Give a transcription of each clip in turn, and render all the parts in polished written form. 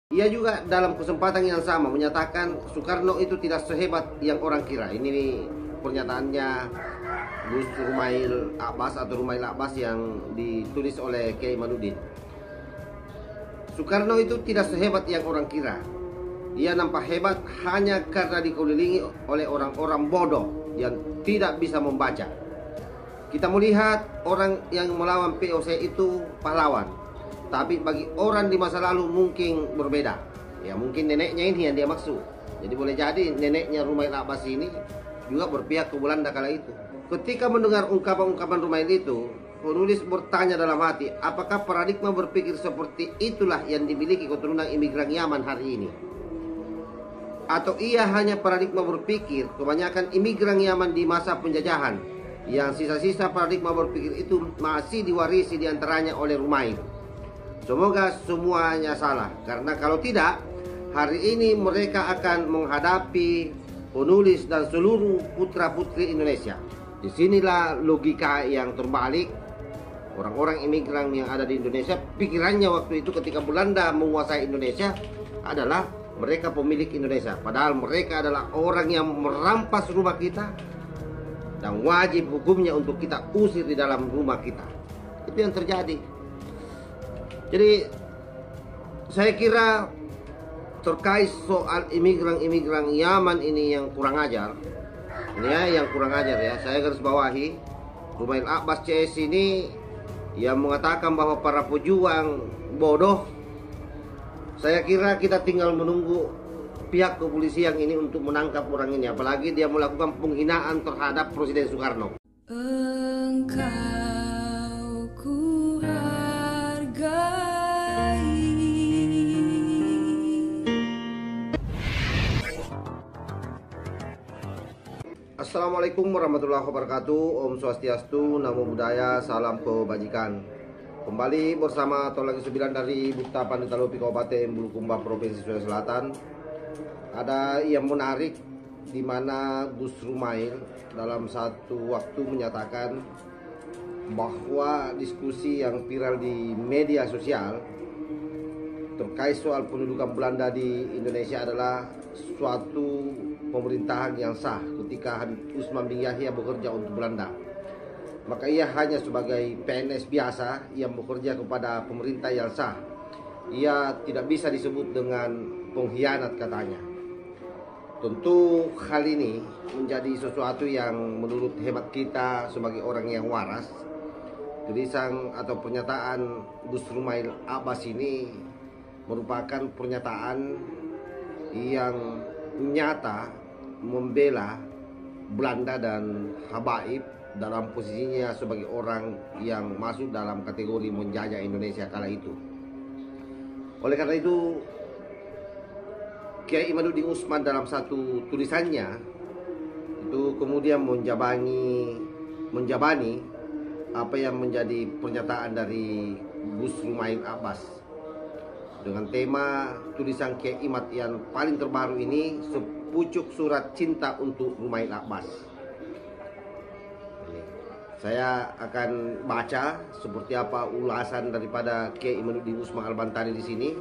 Ia juga dalam kesempatan yang sama menyatakan Soekarno itu tidak sehebat yang orang kira. Ini pernyataannya Gus Rumail Abbas atau Rumail Abbas yang ditulis oleh Kiai Imaduddin. Soekarno itu tidak sehebat yang orang kira. Ia nampak hebat hanya karena dikelilingi oleh orang-orang bodoh yang tidak bisa membaca. Kita melihat orang yang melawan POC itu pahlawan. Tapi bagi orang di masa lalu mungkin berbeda. Ya mungkin neneknya ini yang dia maksud. Jadi boleh jadi neneknya Rumail Abbas ini juga berpihak ke Belanda kala itu. Ketika mendengar ungkapan-ungkapan Rumail itu, penulis bertanya dalam hati, apakah paradigma berpikir seperti itulah yang dimiliki keturunan imigran Yaman hari ini? Atau ia hanya paradigma berpikir kebanyakan imigran Yaman di masa penjajahan, yang sisa-sisa paradigma berpikir itu masih diwarisi diantaranya oleh Rumail? Semoga semuanya salah, karena kalau tidak, hari ini mereka akan menghadapi penulis dan seluruh putra-putri Indonesia. Disinilah logika yang terbalik. Orang-orang imigran yang ada di Indonesia, pikirannya waktu itu ketika Belanda menguasai Indonesia adalah mereka pemilik Indonesia. Padahal mereka adalah orang yang merampas rumah kita dan wajib hukumnya untuk kita usir di dalam rumah kita. Itu yang terjadi. Jadi saya kira terkait soal imigran Yaman ini yang kurang ajar, ini ya yang kurang ajar ya, saya garis bawahi. Rumail Abbas CS ini yang mengatakan bahwa para pejuang bodoh. Saya kira kita tinggal menunggu pihak kepolisian ini untuk menangkap orang ini, apalagi dia melakukan penghinaan terhadap Presiden Soekarno. Engkau ku hargai. Assalamualaikum warahmatullahi wabarakatuh. Om Swastiastu, Namo Buddhaya, salam kebajikan. Kembali bersama Tolaki 9 dari Bukta Pandita Lopi Kabupaten Bulukumba, Provinsi Sulawesi Selatan. Ada yang menarik di mana Gus Rumail dalam satu waktu menyatakan bahwa diskusi yang viral di media sosial terkait soal pendudukan Belanda di Indonesia adalah suatu pemerintahan yang sah ketika Habib Usman bin Yahya bekerja untuk Belanda. Maka ia hanya sebagai PNS biasa yang bekerja kepada pemerintah yang sah. Ia tidak bisa disebut dengan pengkhianat katanya. Tentu hal ini menjadi sesuatu yang menurut hemat kita sebagai orang yang waras. Tulisan atau pernyataan Gus Rumail Abbas ini merupakan pernyataan yang nyata membela Belanda dan Habaib dalam posisinya sebagai orang yang masuk dalam kategori menjajah Indonesia kala itu. Oleh karena itu, Kiai Imaduddin Usman dalam satu tulisannya itu kemudian menjabani apa yang menjadi pernyataan dari Gus Rumail Abbas dengan tema tulisan Kiai Imad yang paling terbaru ini, Sepucuk Surat Cinta untuk Rumail Abbas. Saya akan baca seperti apa ulasan daripada Kiai Imaduddin Usman Al-Bantani di sini.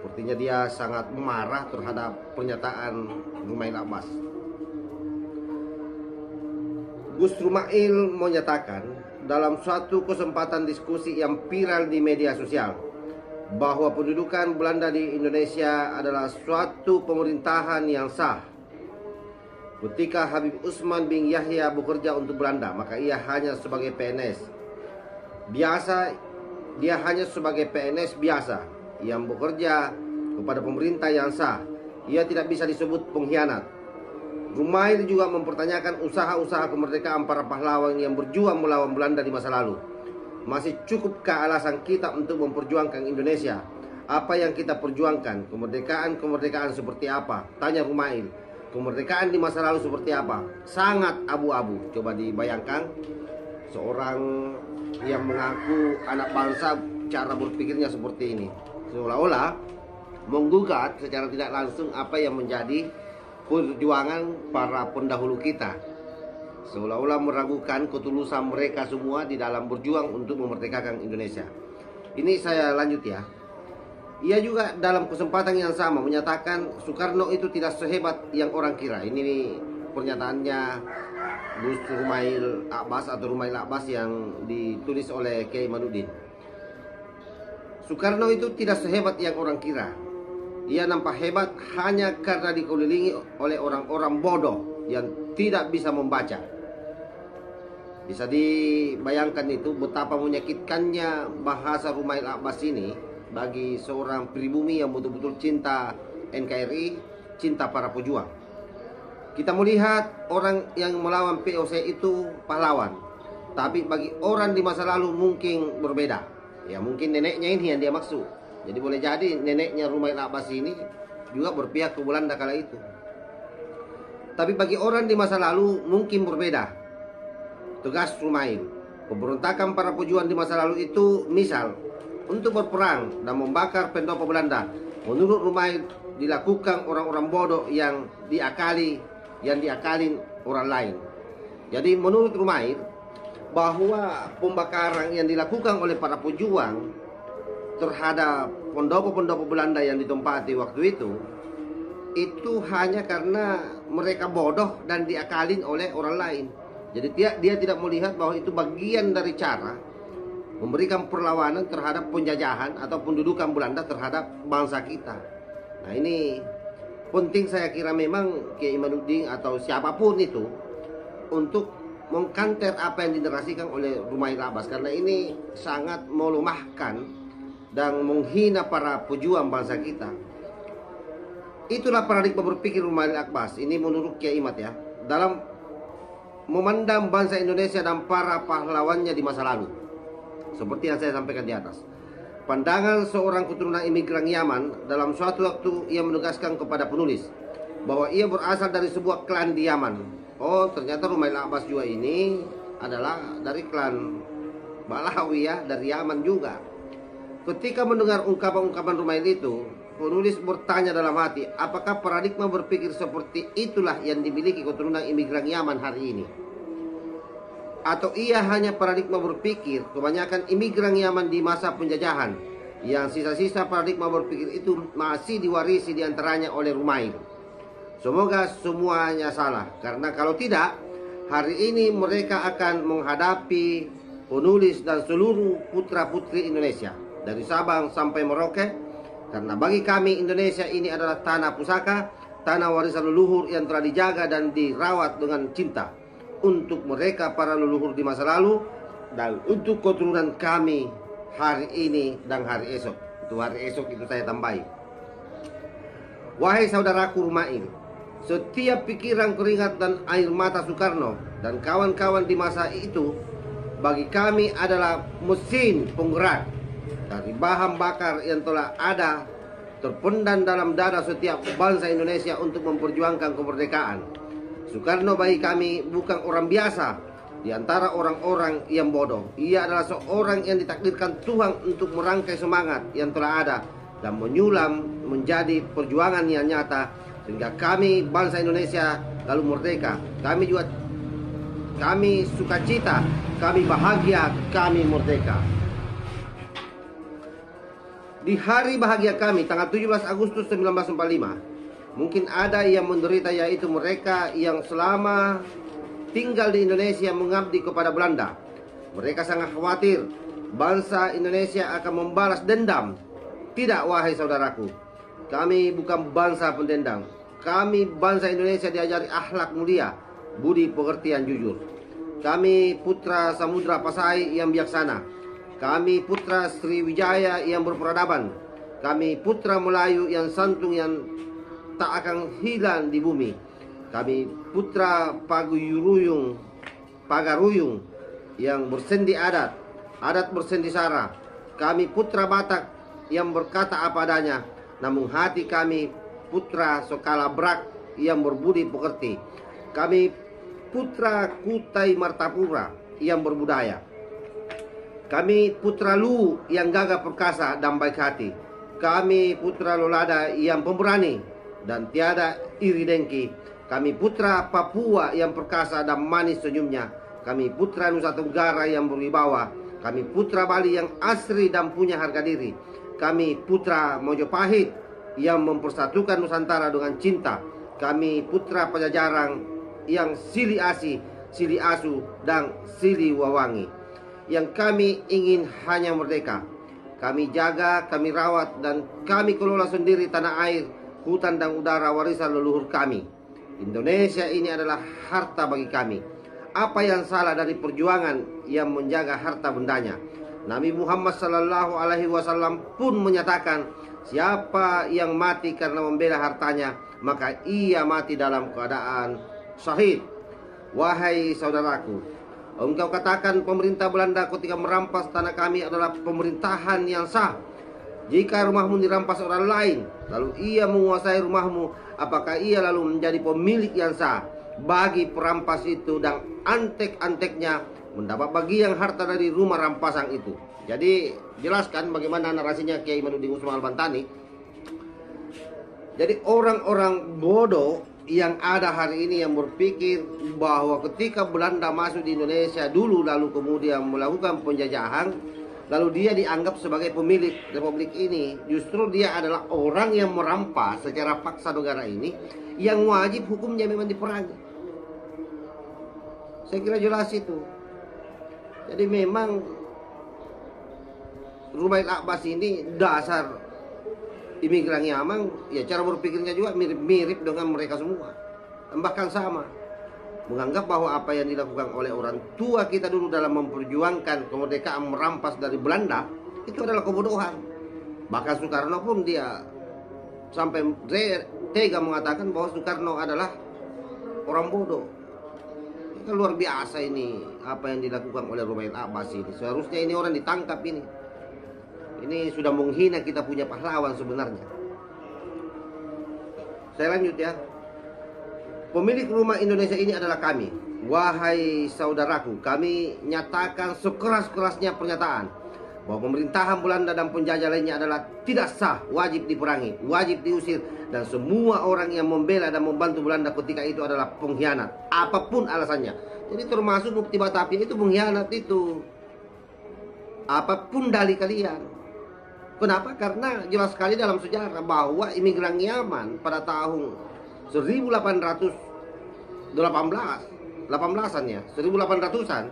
Sepertinya dia sangat marah terhadap pernyataan Rumail Abbas. Gus Rumail menyatakan dalam suatu kesempatan diskusi yang viral di media sosial bahwa pendudukan Belanda di Indonesia adalah suatu pemerintahan yang sah. Ketika Habib Usman bin Yahya bekerja untuk Belanda, maka ia hanya sebagai PNS biasa. Dia hanya sebagai PNS biasa yang bekerja kepada pemerintah yang sah. Ia tidak bisa disebut pengkhianat. Rumail juga mempertanyakan usaha-usaha kemerdekaan para pahlawan yang berjuang melawan Belanda di masa lalu. Masih cukupkah alasan kita untuk memperjuangkan Indonesia? Apa yang kita perjuangkan? Kemerdekaan seperti apa? Tanya Rumail. Kemerdekaan di masa lalu seperti apa? Sangat abu-abu. Coba dibayangkan seorang yang mengaku anak bangsa, cara berpikirnya seperti ini. Seolah-olah menggugat secara tidak langsung apa yang menjadi perjuangan para pendahulu kita. Seolah-olah meragukan ketulusan mereka semua di dalam berjuang untuk memerdekakan Indonesia. Ini saya lanjut ya. Ia juga dalam kesempatan yang sama menyatakan Soekarno itu tidak sehebat yang orang kira. Ini pernyataannya Gus Rumail Abbas atau Rumail Abbas yang ditulis oleh Kiai Imanuddin. Soekarno itu tidak sehebat yang orang kira. Ia nampak hebat hanya karena dikelilingi oleh orang-orang bodoh yang tidak bisa membaca. Bisa dibayangkan itu betapa menyakitkannya bahasa Rumail Abbas ini bagi seorang pribumi yang betul-betul cinta NKRI, cinta para pejuang. Kita melihat orang yang melawan POC itu pahlawan, tapi bagi orang di masa lalu mungkin berbeda. Ya mungkin neneknya ini yang dia maksud. Jadi boleh jadi neneknya Rumail Abbas ini juga berpihak ke Belanda kala itu. Tapi bagi orang di masa lalu mungkin berbeda. Tugas Rumail, pemberontakan para pejuang di masa lalu itu misal untuk berperang dan membakar pendopo Belanda. Menurut Rumail dilakukan orang-orang bodoh yang diakalin orang lain. Jadi menurut Rumail bahwa pembakaran yang dilakukan oleh para pejuang terhadap pendopo-pendopo Belanda yang ditempati waktu itu hanya karena mereka bodoh dan diakalin oleh orang lain. Jadi dia tidak melihat bahwa itu bagian dari cara memberikan perlawanan terhadap penjajahan atau pendudukan Belanda terhadap bangsa kita. Nah ini penting saya kira memang Kiai Imanuddin atau siapapun itu untuk mengkanter apa yang dinarasikan oleh Rumail Abbas, karena ini sangat melemahkan dan menghina para pejuang bangsa kita. Itulah paradigma berpikir Rumail Abbas. Ini menurut Kiai Imat ya, dalam memandang bangsa Indonesia dan para pahlawannya di masa lalu. Seperti yang saya sampaikan di atas. Pandangan seorang keturunan imigran Yaman dalam suatu waktu ia menegaskan kepada penulis bahwa ia berasal dari sebuah klan di Yaman. Oh, ternyata Rumail Abbas juga ini adalah dari klan Balawi ya, dari Yaman juga. Ketika mendengar ungkapan-ungkapan Rumail itu, penulis bertanya dalam hati, apakah paradigma berpikir seperti itulah yang dimiliki keturunan imigran Yaman hari ini? Atau ia hanya paradigma berpikir kebanyakan imigran Yaman di masa penjajahan, yang sisa-sisa paradigma berpikir itu masih diwarisi diantaranya oleh Rumail. Semoga semuanya salah, karena kalau tidak, hari ini mereka akan menghadapi penulis dan seluruh putra-putri Indonesia dari Sabang sampai Merauke. Karena bagi kami Indonesia ini adalah tanah pusaka, tanah warisan leluhur yang telah dijaga dan dirawat dengan cinta untuk mereka para leluhur di masa lalu dan untuk keturunan kami hari ini dan hari esok. Itu hari esok itu saya tambahi. Wahai saudaraku Rumail, setiap pikiran, keringat dan air mata Soekarno dan kawan-kawan di masa itu bagi kami adalah mesin penggerak dari bahan bakar yang telah ada terpendam dalam dada setiap bangsa Indonesia untuk memperjuangkan kemerdekaan. Soekarno bagi kami bukan orang biasa di antara orang-orang yang bodoh. Ia adalah seorang yang ditakdirkan Tuhan untuk merangkai semangat yang telah ada dan menyulam menjadi perjuangan yang nyata sehingga kami bangsa Indonesia lalu merdeka. Kami sukacita, kami bahagia, kami merdeka. Di hari bahagia kami tanggal 17 Agustus 1945, mungkin ada yang menderita, yaitu mereka yang selama tinggal di Indonesia mengabdi kepada Belanda. Mereka sangat khawatir bangsa Indonesia akan membalas dendam. Tidak, wahai saudaraku, kami bukan bangsa pendendam. Kami bangsa Indonesia diajari akhlak mulia, budi pengertian jujur. Kami putra Samudra Pasai yang bijaksana. Kami putra Sriwijaya yang berperadaban. Kami putra Melayu yang santun yang tak akan hilang di bumi. Kami putra Pagaruyung yang bersendi adat bersendi sara. Kami putra Batak yang berkata apa adanya, namun hati kami putra Sokala Brak yang berbudi pekerti. Kami putra Kutai Martapura yang berbudaya. Kami putra Lu yang gagah perkasa dan baik hati. Kami putra Lolada yang pemberani dan tiada iri dengki. Kami putra Papua yang perkasa dan manis senyumnya. Kami putra Nusa Tenggara yang berwibawa. Kami putra Bali yang asri dan punya harga diri. Kami putra Mojopahit yang mempersatukan Nusantara dengan cinta. Kami putra Pajajaran yang silih asih, silih asu, dan silih wawangi. Yang kami ingin hanya merdeka. Kami jaga, kami rawat, dan kami kelola sendiri tanah air, hutan dan udara warisan leluhur kami. Indonesia ini adalah harta bagi kami. Apa yang salah dari perjuangan yang menjaga harta bendanya? Nabi Muhammad SAW pun menyatakan, siapa yang mati karena membela hartanya, maka ia mati dalam keadaan syahid. Wahai saudaraku, engkau katakan pemerintah Belanda ketika merampas tanah kami adalah pemerintahan yang sah. Jika rumahmu dirampas orang lain, lalu ia menguasai rumahmu, apakah ia lalu menjadi pemilik yang sah? Bagi perampas itu dan antek-anteknya mendapat bagian harta dari rumah rampasan itu. Jadi jelaskan bagaimana narasinya Kiai Imaduddin Usman Al-Bantani. Jadi orang-orang bodoh yang ada hari ini yang berpikir bahwa ketika Belanda masuk di Indonesia dulu lalu kemudian melakukan penjajahan, lalu dia dianggap sebagai pemilik republik ini, justru dia adalah orang yang merampas secara paksa negara ini, yang wajib hukumnya memang diperangi. Saya kira jelas itu. Jadi memang Rubaiyat Al-Abbas ini dasar imigran Yaman, ya cara berpikirnya juga mirip-mirip dengan mereka semua. Bahkan sama. Menganggap bahwa apa yang dilakukan oleh orang tua kita dulu dalam memperjuangkan kemerdekaan merampas dari Belanda, itu adalah kebodohan. Bahkan Soekarno pun dia sampai tega mengatakan bahwa Soekarno adalah orang bodoh. Kan luar biasa ini apa yang dilakukan oleh Rubaiyat Al-Abbas ini. Seharusnya ini orang ditangkap ini. Ini sudah menghina kita punya pahlawan sebenarnya. Saya lanjut ya. Pemilik rumah Indonesia ini adalah kami. Wahai saudaraku, kami nyatakan sekeras-kerasnya pernyataan bahwa pemerintahan Belanda dan penjajah lainnya adalah tidak sah, wajib diperangi, wajib diusir, dan semua orang yang membela dan membantu Belanda ketika itu adalah pengkhianat, apapun alasannya. Jadi termasuk Mufti Batavia itu pengkhianat itu, apapun dalih kalian. Kenapa? Karena jelas sekali dalam sejarah bahwa imigran Yaman pada tahun 1818-an ya, 1800-an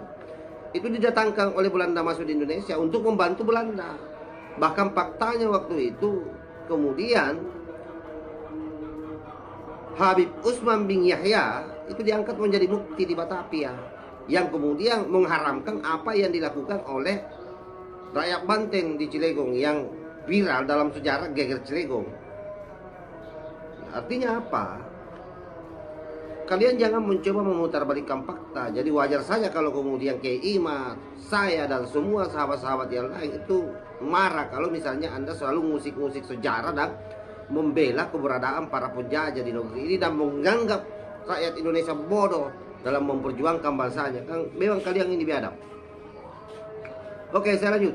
itu didatangkan oleh Belanda masuk di Indonesia untuk membantu Belanda. Bahkan faktanya waktu itu kemudian Habib Usman bin Yahya itu diangkat menjadi mufti di Batavia, yang kemudian mengharamkan apa yang dilakukan oleh rakyat Banten di Cilegon yang viral dalam sejarah geger Cilegon. Artinya apa? Kalian jangan mencoba memutarbalikkan fakta. Jadi wajar saja kalau kemudian Kiai Imad, saya dan semua sahabat-sahabat yang lain itu marah kalau misalnya Anda selalu musik-musik sejarah dan membela keberadaan para penjajah di negeri ini dan menganggap rakyat Indonesia bodoh dalam memperjuangkan bangsanya. Kan memang kalian ini biadab. Oke, saya lanjut.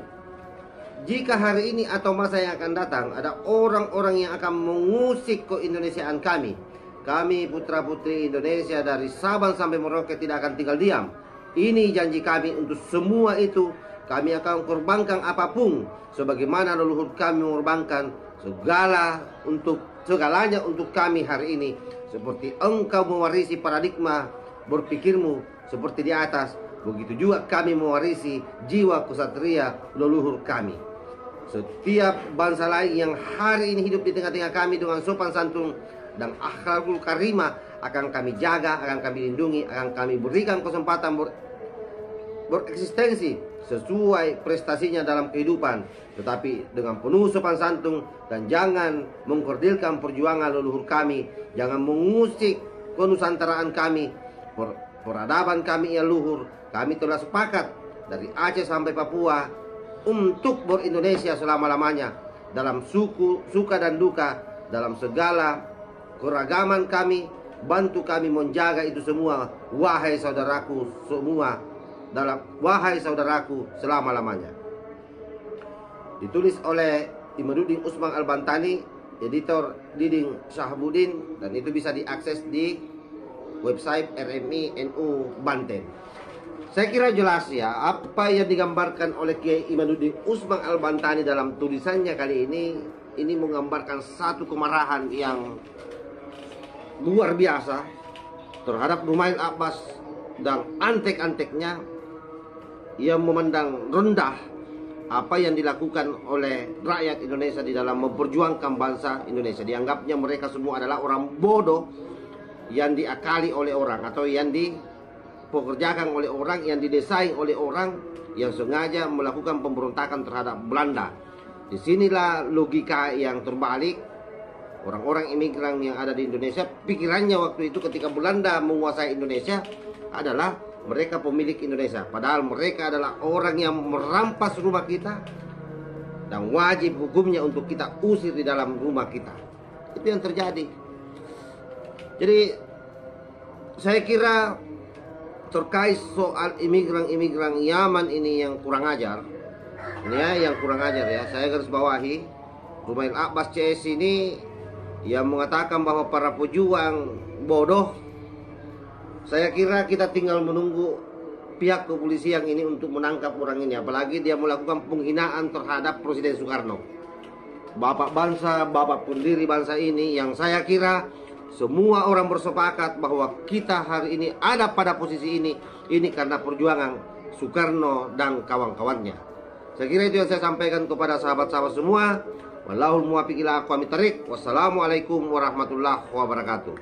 Jika hari ini atau masa yang akan datang ada orang-orang yang akan mengusik keindonesiaan kami, putra-putri Indonesia dari Sabang sampai Merauke tidak akan tinggal diam. Ini janji kami untuk semua itu. Kami akan korbankan apapun, sebagaimana leluhur kami mengorbankan segalanya untuk kami hari ini. Seperti engkau mewarisi paradigma berpikirmu seperti di atas, begitu juga kami mewarisi jiwa kesatria leluhur kami. Setiap bangsa lain yang hari ini hidup di tengah-tengah kami dengan sopan santun dan akhlakul karimah akan kami jaga, akan kami lindungi, akan kami berikan kesempatan bereksistensi sesuai prestasinya dalam kehidupan, tetapi dengan penuh sopan santun, dan jangan mengkerdilkan perjuangan leluhur kami, jangan mengusik kenusantaraan kami, peradaban kami yang luhur. Kami telah sepakat dari Aceh sampai Papua untuk ber-Indonesia selama-lamanya, dalam suka dan duka, dalam segala keragaman kami, bantu kami menjaga itu semua, wahai saudaraku semua, wahai saudaraku selama-lamanya. Ditulis oleh Imaduddin Usman Al-Bantani, editor Diding Syahabuddin, dan itu bisa diakses di website RMI NU Banten. Saya kira jelas ya apa yang digambarkan oleh Kiai Imaduddin Usman Al-Bantani dalam tulisannya kali ini menggambarkan satu kemarahan yang luar biasa terhadap Rumail Abbas dan antek-anteknya yang memandang rendah apa yang dilakukan oleh rakyat Indonesia di dalam memperjuangkan bangsa Indonesia. Dianggapnya mereka semua adalah orang bodoh yang diakali oleh orang atau yang dipekerjakan oleh orang, yang didesain oleh orang yang sengaja melakukan pemberontakan terhadap Belanda. Disinilah logika yang terbalik. Orang-orang imigran yang ada di Indonesia, pikirannya waktu itu ketika Belanda menguasai Indonesia adalah mereka pemilik Indonesia. Padahal mereka adalah orang yang merampas rumah kita dan wajib hukumnya untuk kita usir di dalam rumah kita. Itu yang terjadi. Jadi saya kira terkait soal imigran Yaman ini yang kurang ajar, ini ya yang kurang ajar ya, saya garis bawahi. Rumail Abbas CS ini yang mengatakan bahwa para pejuang bodoh. Saya kira kita tinggal menunggu pihak kepolisian ini untuk menangkap orang ini. Apalagi dia melakukan penghinaan terhadap Presiden Soekarno, bapak bangsa, bapak pendiri bangsa ini, yang saya kira semua orang bersepakat bahwa kita hari ini ada pada posisi ini karena perjuangan Soekarno dan kawan-kawannya. Saya kira itu yang saya sampaikan kepada sahabat-sahabat semua. Wallahul muwaffiq ila aqwamit thariq. Wassalamualaikum warahmatullahi wabarakatuh.